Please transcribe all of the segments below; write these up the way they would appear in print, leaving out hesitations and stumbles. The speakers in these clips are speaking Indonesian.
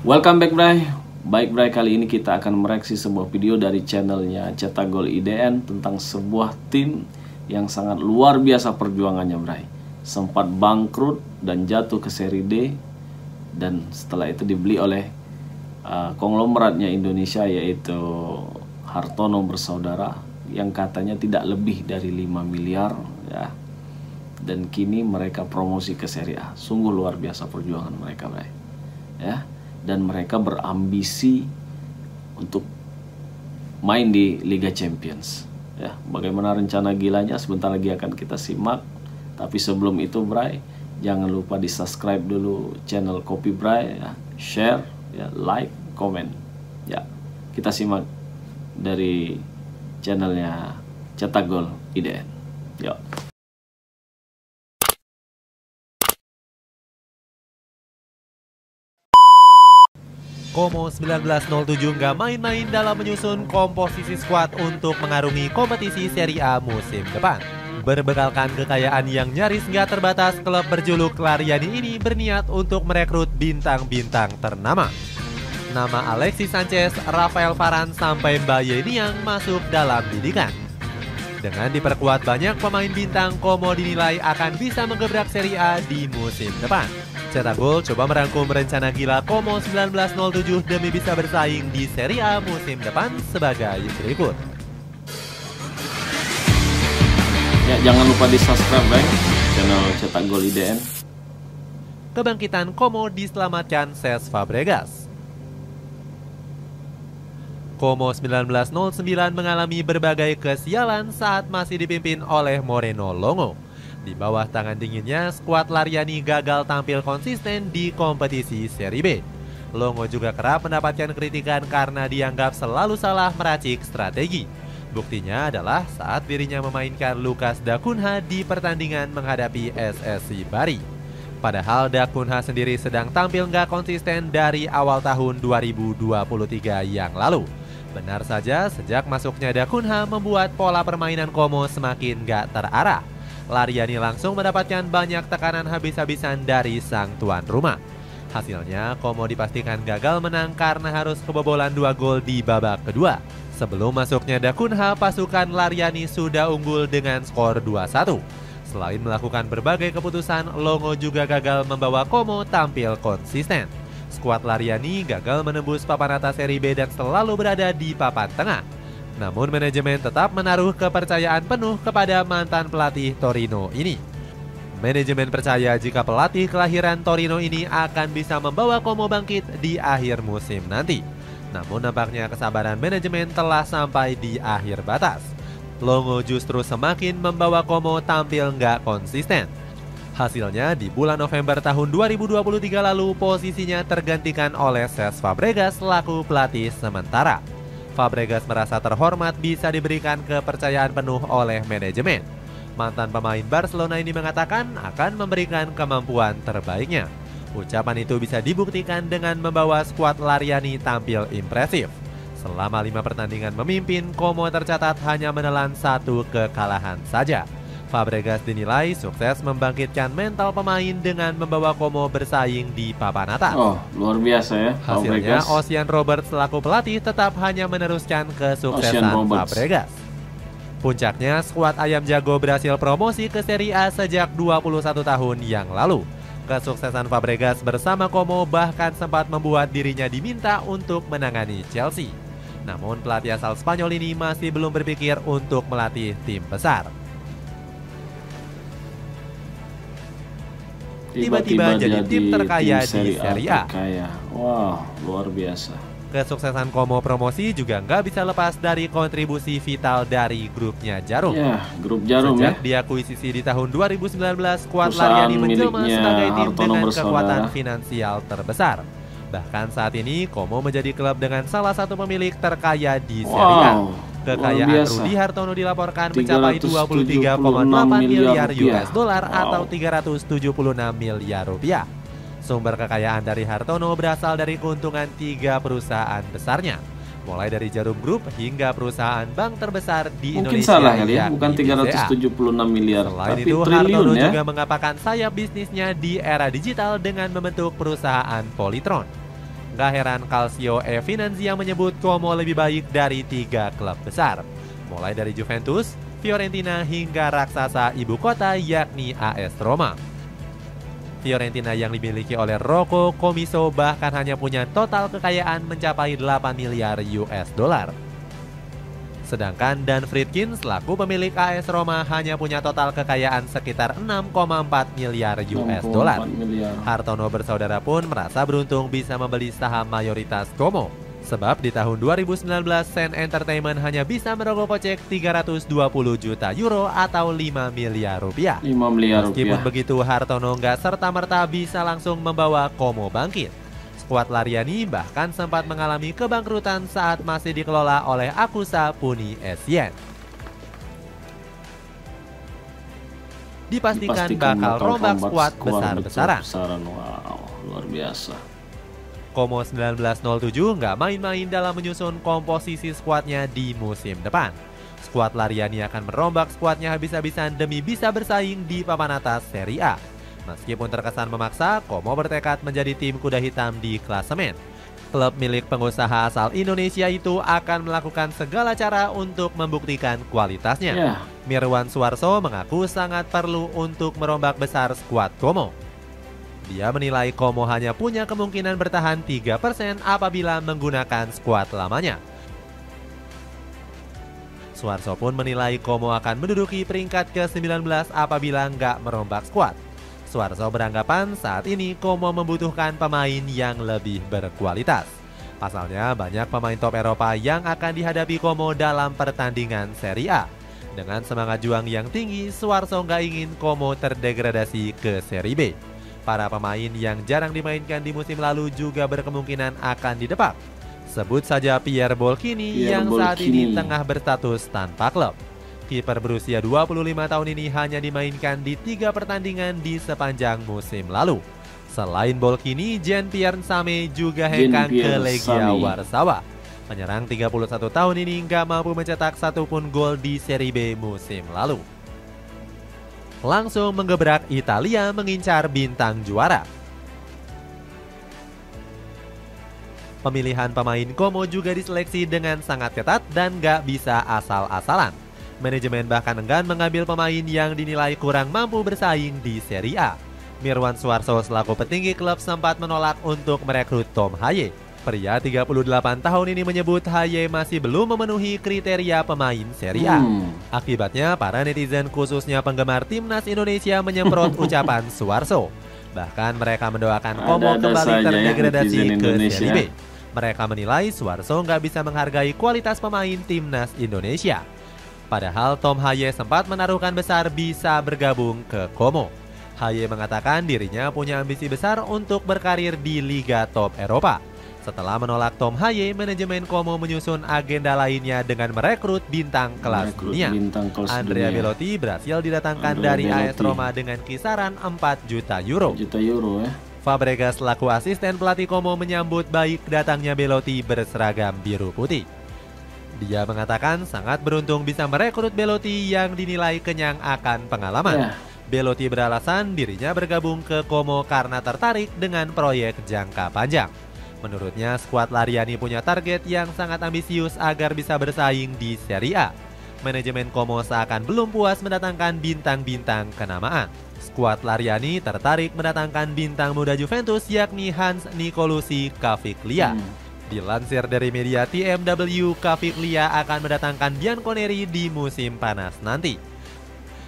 Welcome back Bray. Baik Bray, kali ini kita akan mereaksi sebuah video dari channelnya Cetak Gol IDN tentang sebuah tim yang sangat luar biasa perjuangannya Bray. Sempat bangkrut dan jatuh ke seri D, dan setelah itu dibeli oleh konglomeratnya Indonesia, yaitu Hartono bersaudara, yang katanya tidak lebih dari 5 miliar ya. Dan kini mereka promosi ke Serie A. Sungguh luar biasa perjuangan mereka Bray. Ya. Dan mereka berambisi untuk main di Liga Champions. Ya, bagaimana rencana gilanya sebentar lagi akan kita simak. Tapi sebelum itu Bray, jangan lupa di subscribe dulu channel Kopi Bray ya, share ya, like, komen. Ya, kita simak dari channelnya Cetak Gol IDN. Yuk. Como 1907 nggak main-main dalam menyusun komposisi skuad untuk mengarungi kompetisi Serie A musim depan. Berbekalkan kekayaan yang nyaris nggak terbatas, klub berjuluk Lariani ini berniat untuk merekrut bintang-bintang ternama. Nama Alexis Sanchez, Rafael Varane, sampai Mbaye Niang masuk dalam bidikan. Dengan diperkuat banyak pemain bintang, Como dinilai akan bisa menggebrak Serie A di musim depan. Cetak Gol coba merangkum rencana gila Como 1907 demi bisa bersaing di Serie A musim depan sebagai berikut. Ya, jangan lupa di subscribe Bray, channel Cetak Gol IDN. Kebangkitan Como diselamatkan Cesc Fabregas. Como 1909 mengalami berbagai kesialan saat masih dipimpin oleh Moreno Longo. Di bawah tangan dinginnya, skuad Lariani gagal tampil konsisten di kompetisi Serie B. Longo juga kerap mendapatkan kritikan karena dianggap selalu salah meracik strategi. Buktinya adalah saat dirinya memainkan Lucas Da Cunha di pertandingan menghadapi SSC Bari. Padahal Da Cunha sendiri sedang tampil nggak konsisten dari awal tahun 2023 yang lalu. Benar saja, sejak masuknya Da Cunha membuat pola permainan Como semakin nggak terarah. Lariani langsung mendapatkan banyak tekanan habis-habisan dari sang tuan rumah. Hasilnya, Como dipastikan gagal menang karena harus kebobolan 2 gol di babak kedua. Sebelum masuknya Da Cunha, pasukan Lariani sudah unggul dengan skor 2-1. Selain melakukan berbagai keputusan, Longo juga gagal membawa Como tampil konsisten. Skuad Lariani gagal menembus papan atas Serie B dan selalu berada di papan tengah. Namun manajemen tetap menaruh kepercayaan penuh kepada mantan pelatih Torino ini. Manajemen percaya jika pelatih kelahiran Torino ini akan bisa membawa Como bangkit di akhir musim nanti. Namun nampaknya kesabaran manajemen telah sampai di akhir batas. Longo justru semakin membawa Como tampil nggak konsisten. Hasilnya di bulan November tahun 2023 lalu posisinya tergantikan oleh Cesc Fabregas selaku pelatih sementara. Fabregas merasa terhormat bisa diberikan kepercayaan penuh oleh manajemen. Mantan pemain Barcelona ini mengatakan akan memberikan kemampuan terbaiknya. Ucapan itu bisa dibuktikan dengan membawa skuad Lariani tampil impresif. Selama 5 pertandingan memimpin, Como tercatat hanya menelan 1 kekalahan saja. Fabregas dinilai sukses membangkitkan mental pemain dengan membawa Como bersaing di papan atas. Oh, luar biasa ya. Hasilnya, Fabregas. Ocean Roberts selaku pelatih tetap hanya meneruskan kesuksesan Fabregas. Puncaknya, skuad Ayam Jago berhasil promosi ke Serie A sejak 21 tahun yang lalu. Kesuksesan Fabregas bersama Como bahkan sempat membuat dirinya diminta untuk menangani Chelsea. Namun pelatih asal Spanyol ini masih belum berpikir untuk melatih tim besar. Tiba-tiba jadi tim terkaya di Serie A. Wow, luar biasa. Kesuksesan Como promosi juga nggak bisa lepas dari kontribusi vital dari grupnya Jarum. Ya, grup Jarum Sejak ya. diakuisisi di tahun 2019, skuad Perusahaan Lariani menjelma miliknya sebagai tim Hartono dengan bersaudara. kekuatan finansial terbesar. Bahkan saat ini, Como menjadi klub dengan salah satu pemilik terkaya di Serie A. Wow, Kekayaan luar biasa. Rudy Hartono dilaporkan mencapai 23,8 miliar US dollar atau 376 miliar rupiah. Sumber kekayaan dari Hartono berasal dari keuntungan 3 perusahaan besarnya, mulai dari Jarum Group hingga perusahaan bank terbesar di Mungkin Indonesia. salah kali ya, bukan yakni BCA. 376 miliar, Selain tapi itu, triliun Hartono ya. juga mengapakkan sayap bisnisnya di era digital dengan membentuk perusahaan Polytron. Gak heran Calcio e Finanza menyebut Como lebih baik dari 3 klub besar, mulai dari Juventus, Fiorentina hingga raksasa ibu kota yakni AS Roma. Fiorentina yang dimiliki oleh Rocco Commisso bahkan hanya punya total kekayaan mencapai 8 miliar US dollar. Sedangkan Dan Friedkin selaku pemilik AS Roma hanya punya total kekayaan sekitar 6,4 miliar US dollar. Hartono bersaudara pun merasa beruntung bisa membeli saham mayoritas Como. Sebab di tahun 2019 Sen Entertainment hanya bisa merogoh kocek 320 juta euro atau 5 miliar rupiah. Meskipun begitu, Hartono nggak serta-merta bisa langsung membawa Como bangkit. Skuad Laryani bahkan sempat mengalami kebangkrutan saat masih dikelola oleh Akusa Puni Essien. Dipastikan bakal rombak skuad besar-besaran. Wow, luar biasa. Como 1907 nggak main-main dalam menyusun komposisi skuadnya di musim depan. Skuad Laryani akan merombak skuadnya habis-habisan demi bisa bersaing di papan atas Serie A. Meskipun terkesan memaksa, Como bertekad menjadi tim kuda hitam di klasemen. Klub milik pengusaha asal Indonesia itu akan melakukan segala cara untuk membuktikan kualitasnya. Mirwan Suarso mengaku sangat perlu untuk merombak besar skuad Como. Dia menilai Como hanya punya kemungkinan bertahan 3% apabila menggunakan skuad lamanya. Suarso pun menilai Como akan menduduki peringkat ke-19 apabila nggak merombak skuad. Suarso beranggapan saat ini Como membutuhkan pemain yang lebih berkualitas. Pasalnya banyak pemain top Eropa yang akan dihadapi Como dalam pertandingan Serie A. Dengan semangat juang yang tinggi, Suarso nggak ingin Como terdegradasi ke Serie B. Para pemain yang jarang dimainkan di musim lalu juga berkemungkinan akan didepak. Sebut saja Pierre Bolkini yang saat ini tengah berstatus tanpa klub. Kiper berusia 25 tahun ini hanya dimainkan di 3 pertandingan di sepanjang musim lalu. Selain Bolkini, Jean-Pierre Nsame juga hengkang ke Legia Warsawa. Penyerang 31 tahun ini nggak mampu mencetak satupun gol di Serie B musim lalu. Langsung menggebrak Italia mengincar bintang juara. Pemilihan pemain Como juga diseleksi dengan sangat ketat dan nggak bisa asal-asalan. Manajemen bahkan enggan mengambil pemain yang dinilai kurang mampu bersaing di Serie A. Mirwan Suarso selaku petinggi klub sempat menolak untuk merekrut Tom Haye. Pria 38 tahun ini menyebut Haye masih belum memenuhi kriteria pemain Serie A. Akibatnya para netizen khususnya penggemar timnas Indonesia menyemprot ucapan Suarso. Bahkan mereka mendoakan Como kembali terdegradasi ke Serie B. Mereka menilai Suarso nggak bisa menghargai kualitas pemain timnas Indonesia. Padahal Tom Haye sempat menaruhkan besar bisa bergabung ke Como. Haye mengatakan dirinya punya ambisi besar untuk berkarir di Liga Top Eropa. Setelah menolak Tom Haye, manajemen Como menyusun agenda lainnya dengan merekrut bintang kelas dunia. Andrea Belotti berhasil didatangkan dari AS Roma dengan kisaran 4 juta euro. Fabregas selaku asisten pelatih Como menyambut baik datangnya Belotti berseragam biru putih. Dia mengatakan sangat beruntung bisa merekrut Belotti yang dinilai kenyang akan pengalaman. Belotti beralasan dirinya bergabung ke Como karena tertarik dengan proyek jangka panjang. Menurutnya, skuad Laryani punya target yang sangat ambisius agar bisa bersaing di Serie A. Manajemen Como seakan belum puas mendatangkan bintang-bintang kenamaan. Skuad Laryani tertarik mendatangkan bintang muda Juventus yakni Hans Nicolucci Caviglia. Dilansir dari media TMW, Caviglia akan mendatangkan Bianconeri di musim panas nanti.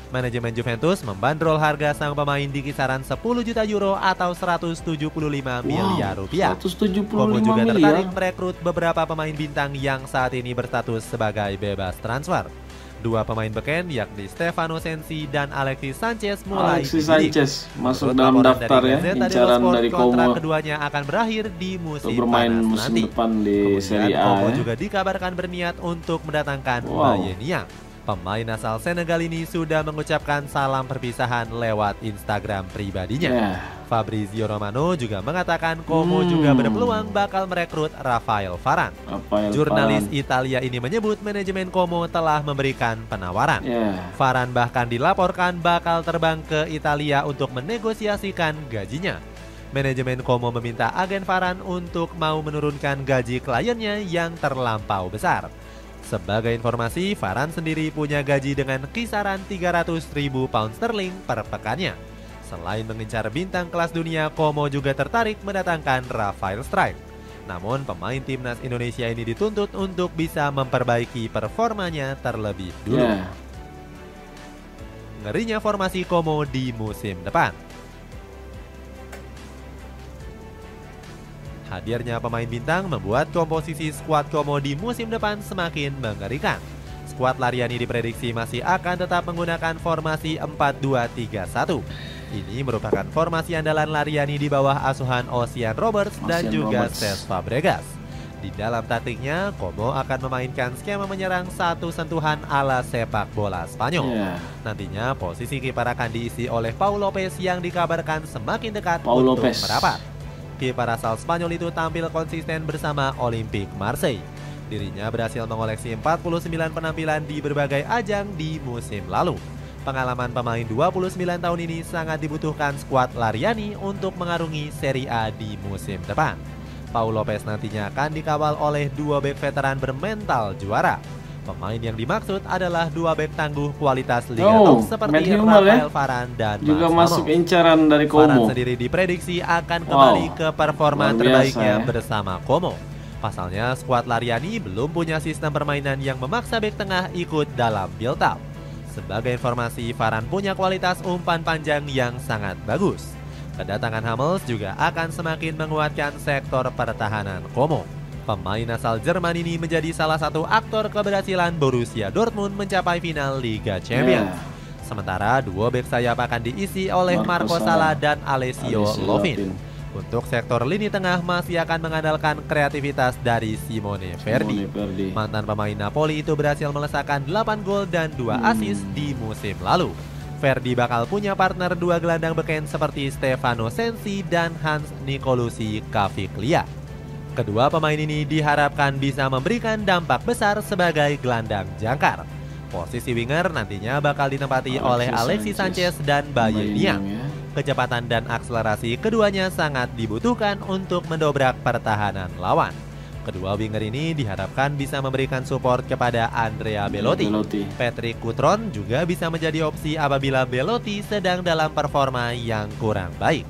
Manajemen Juventus membandrol harga sang pemain di kisaran 10 juta euro atau 175 miliar rupiah. Como juga tertarik merekrut beberapa pemain bintang yang saat ini berstatus sebagai bebas transfer. Dua pemain beken yakni Stefano Sensi dan Alexis Sanchez mulai masuk dalam daftar ya incaran dari Como. Kontrak keduanya akan berakhir di musim bermain panas musim nanti. depan di Serie A. Como juga dikabarkan berniat untuk mendatangkan Mbaye Niang. Pemain asal Senegal ini sudah mengucapkan salam perpisahan lewat Instagram pribadinya. Fabrizio Romano juga mengatakan Como juga berpeluang bakal merekrut Rafael Varane. Jurnalis Italia ini menyebut manajemen Como telah memberikan penawaran. Varane bahkan dilaporkan bakal terbang ke Italia untuk menegosiasikan gajinya. Manajemen Como meminta agen Varane untuk mau menurunkan gaji kliennya yang terlampau besar. Sebagai informasi, Varane sendiri punya gaji dengan kisaran 300.000 pound sterling per pekannya. Selain mengincar bintang kelas dunia, Como juga tertarik mendatangkan Rafael Struijk. Namun pemain timnas Indonesia ini dituntut untuk bisa memperbaiki performanya terlebih dulu. Ngerinya formasi Como di musim depan. Hadirnya pemain bintang membuat komposisi skuad Como di musim depan semakin mengerikan. Skuad Laryani diprediksi masih akan tetap menggunakan formasi 4-2-3-1. Ini merupakan formasi andalan Laryani di bawah asuhan Ocean Roberts dan juga Cesc Fabregas. Di dalam taktiknya, Como akan memainkan skema menyerang satu sentuhan ala sepak bola Spanyol. Nantinya posisi kiper akan diisi oleh Pau Lopez yang dikabarkan semakin dekat untuk merapat. Kiper asal Spanyol itu tampil konsisten bersama Olympique Marseille. Dirinya berhasil mengoleksi 49 penampilan di berbagai ajang di musim lalu. Pengalaman pemain 29 tahun ini sangat dibutuhkan skuad Laryani untuk mengarungi Serie A di musim depan. Pau Lopez nantinya akan dikawal oleh dua bek veteran bermental juara. Pemain yang dimaksud adalah dua bek tangguh kualitas Liga Top seperti Rafael Varane dan juga masuk incaran dari Como. Varane sendiri diprediksi akan kembali ke performa terbaiknya bersama Como. Pasalnya, skuad Laryani belum punya sistem permainan yang memaksa bek tengah ikut dalam build-up. Sebagai informasi, Varane punya kualitas umpan panjang yang sangat bagus. Kedatangan Hummels juga akan semakin menguatkan sektor pertahanan Como. Pemain asal Jerman ini menjadi salah satu aktor keberhasilan Borussia Dortmund mencapai final Liga Champions. Sementara dua bek sayap akan diisi oleh Marco Salah dan Alessio Lovin. Untuk sektor lini tengah masih akan mengandalkan kreativitas dari Simone Verdi. Mantan pemain Napoli itu berhasil melesakkan 8 gol dan 2 assist di musim lalu. Verdi bakal punya partner dua gelandang beken seperti Stefano Sensi dan Hans Nicolosi Caviglia. Kedua pemain ini diharapkan bisa memberikan dampak besar sebagai gelandang jangkar. Posisi winger nantinya bakal ditempati oleh Alexis Sanchez dan Baye Niang. Kecepatan dan akselerasi keduanya sangat dibutuhkan untuk mendobrak pertahanan lawan. Kedua winger ini diharapkan bisa memberikan support kepada Andrea Belotti. Patrick Cutrone juga bisa menjadi opsi apabila Belotti sedang dalam performa yang kurang baik.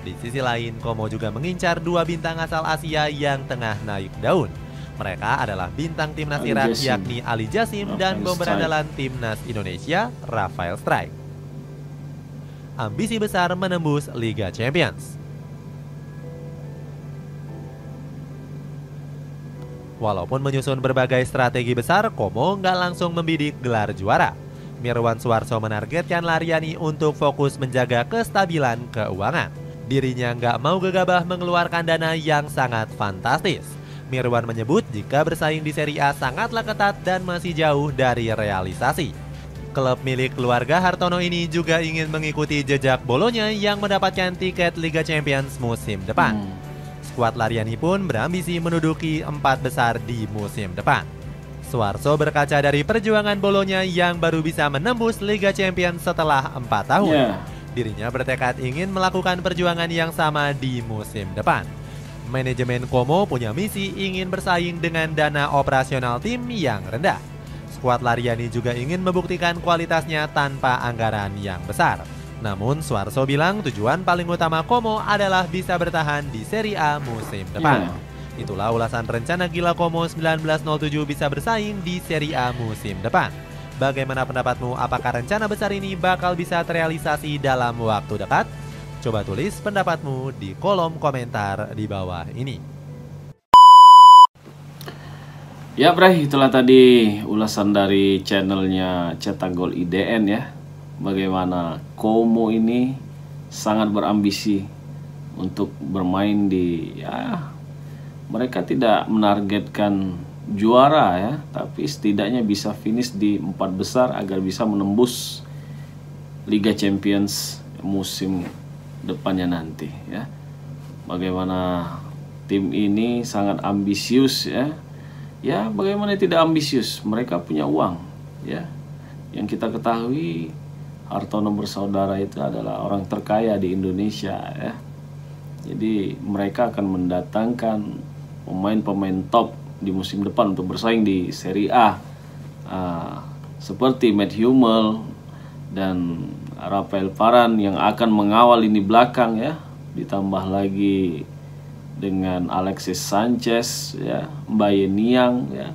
Di sisi lain, Como juga mengincar dua bintang asal Asia yang tengah naik daun. Mereka adalah bintang timnas Irak yakni Ali Jassim dan bomber andalan timnas Indonesia Rafael Struijk. Ambisi besar menembus Liga Champions. Walaupun menyusun berbagai strategi besar, Como nggak langsung membidik gelar juara. Mirwan Suarso menargetkan Laryani untuk fokus menjaga kestabilan keuangan. Dirinya nggak mau gegabah mengeluarkan dana yang sangat fantastis. Mirwan menyebut jika bersaing di Serie A sangatlah ketat dan masih jauh dari realisasi. Klub milik keluarga Hartono ini juga ingin mengikuti jejak Bolonya yang mendapatkan tiket Liga Champions musim depan. Skuad Laryani pun berambisi menduduki 4 besar di musim depan. Suarso berkaca dari perjuangan Bolonya yang baru bisa menembus Liga Champions setelah 4 tahun. Dirinya bertekad ingin melakukan perjuangan yang sama di musim depan. Manajemen Como punya misi ingin bersaing dengan dana operasional tim yang rendah. Skuad Laryani juga ingin membuktikan kualitasnya tanpa anggaran yang besar. Namun Suarso bilang tujuan paling utama Como adalah bisa bertahan di Serie A musim depan. Itulah ulasan rencana gila Como 1907 bisa bersaing di Serie A musim depan. Bagaimana pendapatmu? Apakah rencana besar ini bakal bisa terrealisasi dalam waktu dekat? Coba tulis pendapatmu di kolom komentar di bawah ini. Ya Bray, itulah tadi ulasan dari channelnya Cetak Gol IDN ya. Bagaimana Como ini sangat berambisi untuk bermain di mereka tidak menargetkan juara ya, tapi setidaknya bisa finish di 4 besar agar bisa menembus Liga Champions musim depannya nanti ya. Bagaimana tim ini sangat ambisius ya. Ya, bagaimana tidak ambisius? Mereka punya uang, ya. Yang kita ketahui, Hartono bersaudara itu adalah orang terkaya di Indonesia, ya. Jadi mereka akan mendatangkan pemain-pemain top di musim depan untuk bersaing di Serie A, seperti Matt Hummel dan Rafael Varane yang akan mengawal lini belakang ya, ditambah lagi dengan Alexis Sanchez ya, Mbaye Niang ya,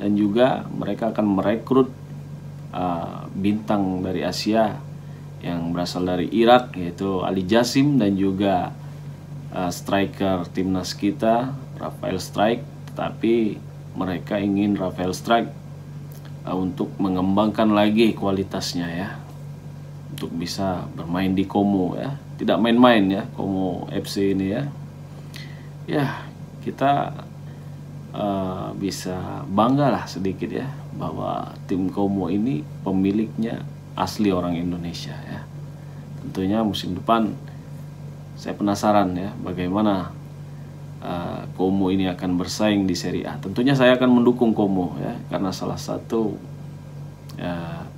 dan juga mereka akan merekrut bintang dari Asia yang berasal dari Irak, yaitu Ali Jassim, dan juga striker timnas kita Rafael Strijk. Tetapi mereka ingin Rafael Strijk untuk mengembangkan lagi kualitasnya ya, untuk bisa bermain di Como ya, tidak main-main ya Como FC ini ya. Ya, kita bisa bangga lah sedikit ya, bahwa tim Como ini pemiliknya asli orang Indonesia ya. Tentunya musim depan saya penasaran ya, bagaimana Como ini akan bersaing di Serie A. Tentunya saya akan mendukung Como ya, karena salah satu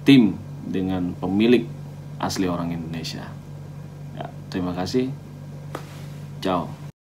tim dengan pemilik asli orang Indonesia ya. Terima kasih, ciao.